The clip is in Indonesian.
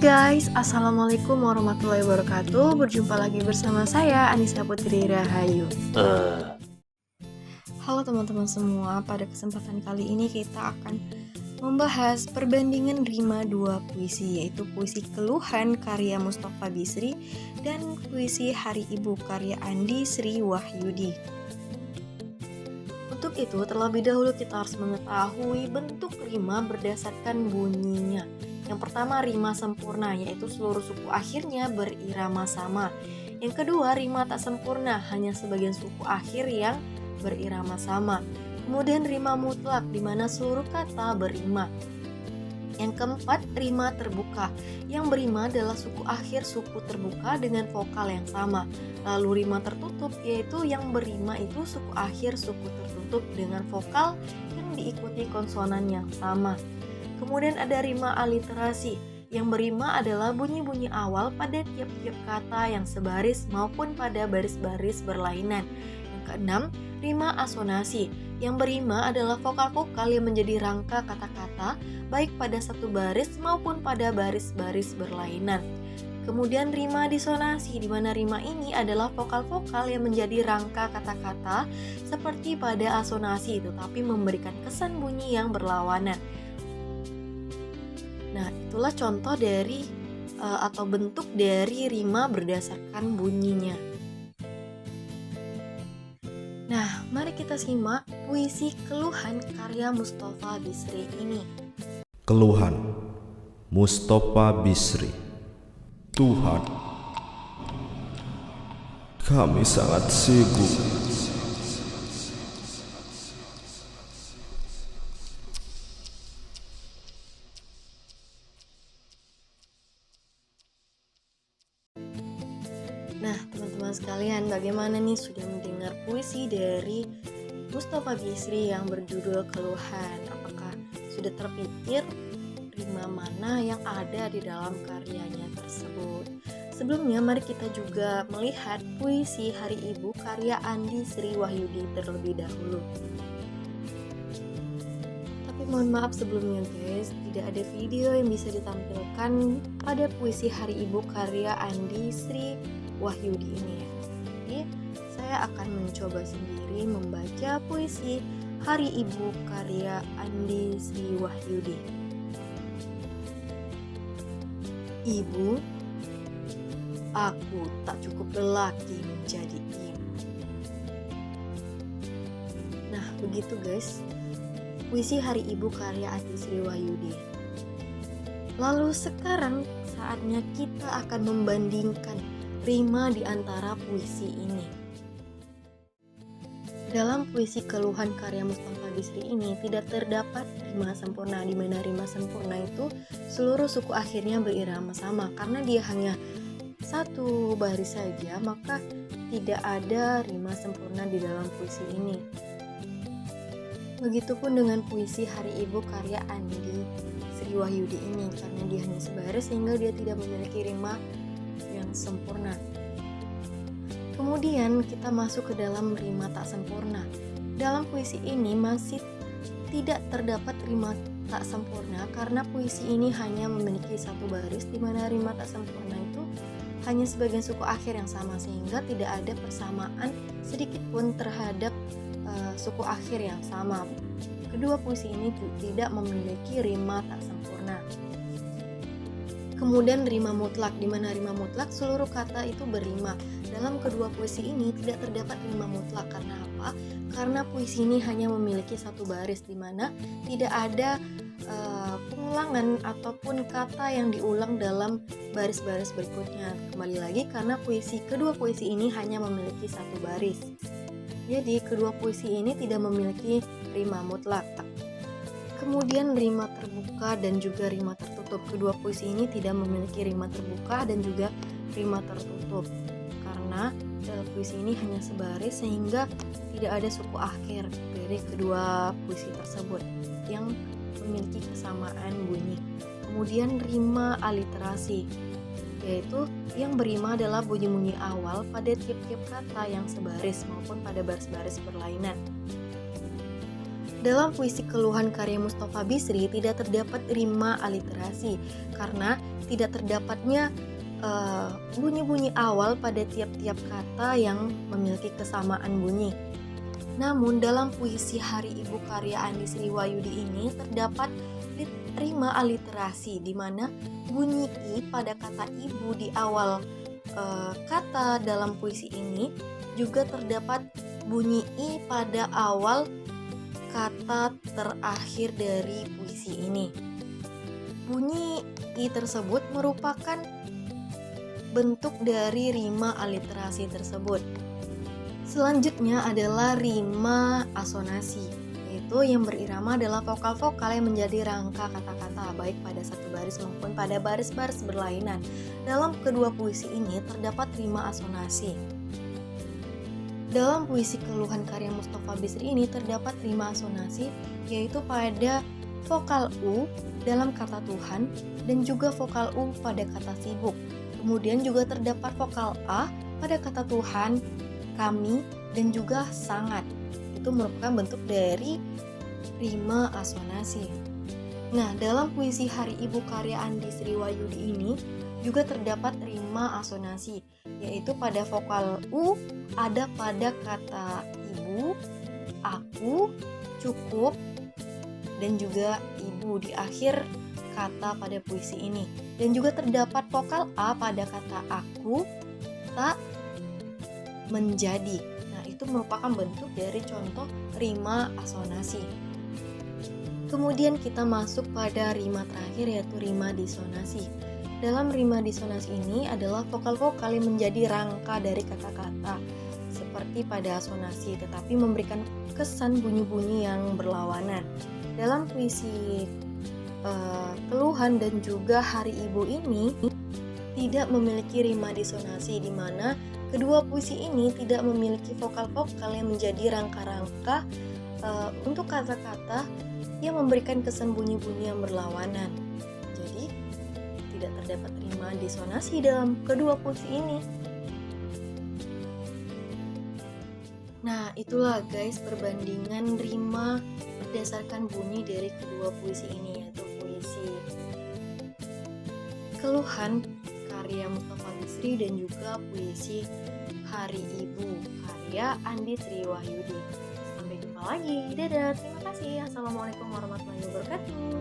Guys, Assalamualaikum warahmatullahi wabarakatuh. Berjumpa lagi bersama saya Anissa Putri Rahayu. Halo teman-teman semua, pada kesempatan kali ini kita akan membahas perbandingan rima dua puisi, yaitu puisi Keluhan karya Mustofa Bisri dan puisi Hari Ibu karya Andi Sri Wahyudi. Untuk itu, terlebih dahulu kita harus mengetahui bentuk rima berdasarkan bunyinya. Yang pertama, rima sempurna, yaitu seluruh suku akhirnya berirama sama. Yang kedua, rima tak sempurna, hanya sebagian suku akhir yang berirama sama. Kemudian rima mutlak, di mana seluruh kata berima. Yang keempat, rima terbuka. Yang berima adalah suku akhir suku terbuka dengan vokal yang sama. Lalu rima tertutup, yaitu yang berima itu suku akhir suku tertutup dengan vokal yang diikuti konsonan yang sama. Kemudian ada rima aliterasi. Yang berima adalah bunyi-bunyi awal pada tiap-tiap kata yang sebaris maupun pada baris-baris berlainan. Yang keenam, rima asonasi. Yang berima adalah vokal-vokal yang menjadi rangka kata-kata baik pada satu baris maupun pada baris-baris berlainan. Kemudian rima disonasi, di mana rima ini adalah vokal-vokal yang menjadi rangka kata-kata seperti pada asonasi, tetapi memberikan kesan bunyi yang berlawanan. Nah, itulah contoh dari atau bentuk dari rima berdasarkan bunyinya. Nah, mari kita simak puisi Keluhan karya Mustofa Bisri ini. Keluhan Mustofa Bisri. Tuhan, kami sangat sibuk. Nah, teman-teman sekalian, bagaimana nih sudah mendengar puisi dari Mustofa Bisri yang berjudul Keluhan? Apakah sudah terpikir rima mana yang ada di dalam karyanya tersebut? Sebelumnya, mari kita juga melihat puisi Hari Ibu karya Andi Sri Wahyudi terlebih dahulu. Tapi mohon maaf sebelumnya guys, tidak ada video yang bisa ditampilkan pada puisi Hari Ibu karya Andi Sri Wahyudi ini ya. Jadi saya akan mencoba sendiri membaca puisi Hari Ibu karya Andi Sri Wahyudi. Ibu, aku tak cukup lelaki menjadi ibu. Nah, begitu guys, puisi Hari Ibu karya Andi Sri Wahyudi. Lalu sekarang saatnya kita akan membandingkan rima di antara puisi ini. Dalam puisi Keluhan karya Mustofa Bisri ini tidak terdapat rima sempurna, di mana rima sempurna itu seluruh suku akhirnya berirama sama. Karena dia hanya satu baris saja, maka tidak ada rima sempurna di dalam puisi ini. Begitupun dengan puisi Hari Ibu karya Andi Sri Wahyudi ini, karena dia hanya sebaris sehingga dia tidak memiliki rima yang sempurna. Kemudian kita masuk ke dalam rima tak sempurna. Dalam puisi ini masih tidak terdapat rima tak sempurna karena puisi ini hanya memiliki satu baris, di mana rima tak sempurna itu hanya sebagian suku akhir yang sama, sehingga tidak ada persamaan sedikit pun terhadap suku akhir yang sama. Kedua puisi ini tidak memiliki rima tak sempurna. Kemudian rima mutlak, di mana rima mutlak seluruh kata itu berima. Dalam kedua puisi ini tidak terdapat rima mutlak. Karena apa? Karena puisi ini hanya memiliki satu baris, di mana tidak ada pengulangan ataupun kata yang diulang dalam baris-baris berikutnya. Kembali lagi, karena kedua puisi ini hanya memiliki satu baris. Jadi kedua puisi ini tidak memiliki rima mutlak. Kemudian rima terbuka dan juga rima tertutup. Kedua puisi ini tidak memiliki rima terbuka dan juga rima tertutup. Karena dalam puisi ini hanya sebaris sehingga tidak ada suku akhir dari kedua puisi tersebut yang memiliki kesamaan bunyi. Kemudian rima aliterasi, yaitu yang berima adalah bunyi-bunyi awal pada tiap-tiap kata yang sebaris maupun pada baris-baris berlainan. Dalam puisi Keluhan karya Mustofa Bisri tidak terdapat rima aliterasi karena tidak terdapatnya bunyi-bunyi awal pada tiap-tiap kata yang memiliki kesamaan bunyi. Namun dalam puisi Hari Ibu karya Andi Sriwayudi ini terdapat rima aliterasi di mana bunyi i pada kata ibu di awal kata dalam puisi ini juga terdapat bunyi i pada awal kata terakhir dari puisi ini. Bunyi i tersebut merupakan bentuk dari rima aliterasi tersebut. Selanjutnya adalah rima asonasi, yaitu yang berirama adalah vokal-vokal yang menjadi rangka kata-kata baik pada satu baris maupun pada baris-baris berlainan. Dalam kedua puisi ini terdapat rima asonasi. Dalam puisi Keluhan karya Mustofa Bisri ini terdapat rima asonasi, yaitu pada vokal U dalam kata Tuhan dan juga vokal U pada kata sibuk. Kemudian juga terdapat vokal A pada kata Tuhan, kami, dan juga sangat. Itu merupakan bentuk dari rima asonasi. Nah, dalam puisi Hari Ibu karya Andi Sriwayudi ini juga terdapat rima asonasi, yaitu pada vokal U ada pada kata ibu, aku, cukup, dan juga ibu di akhir kata pada puisi ini. Dan juga terdapat vokal A pada kata aku, tak, menjadi. Nah, itu merupakan bentuk dari contoh rima asonasi. Kemudian kita masuk pada rima terakhir, yaitu rima disonasi. Dalam rima disonasi ini adalah vokal-vokal yang menjadi rangka dari kata-kata seperti pada asonasi, tetapi memberikan kesan bunyi-bunyi yang berlawanan. Dalam puisi Keluhan dan juga Hari Ibu ini tidak memiliki rima disonasi, di mana kedua puisi ini tidak memiliki vokal-vokal yang menjadi rangka-rangka untuk kata-kata yang memberikan kesan bunyi-bunyi yang berlawanan. Jadi tidak terdapat rima disonasi dalam kedua puisi ini. Nah, itulah guys perbandingan rima berdasarkan bunyi dari kedua puisi ini, yaitu puisi Keluhan karya Mustofa Bisri dan juga puisi Hari Ibu karya Andi Sriwayudi. Sampai jumpa lagi. Dadah. Terima kasih. Assalamualaikum warahmatullahi wabarakatuh.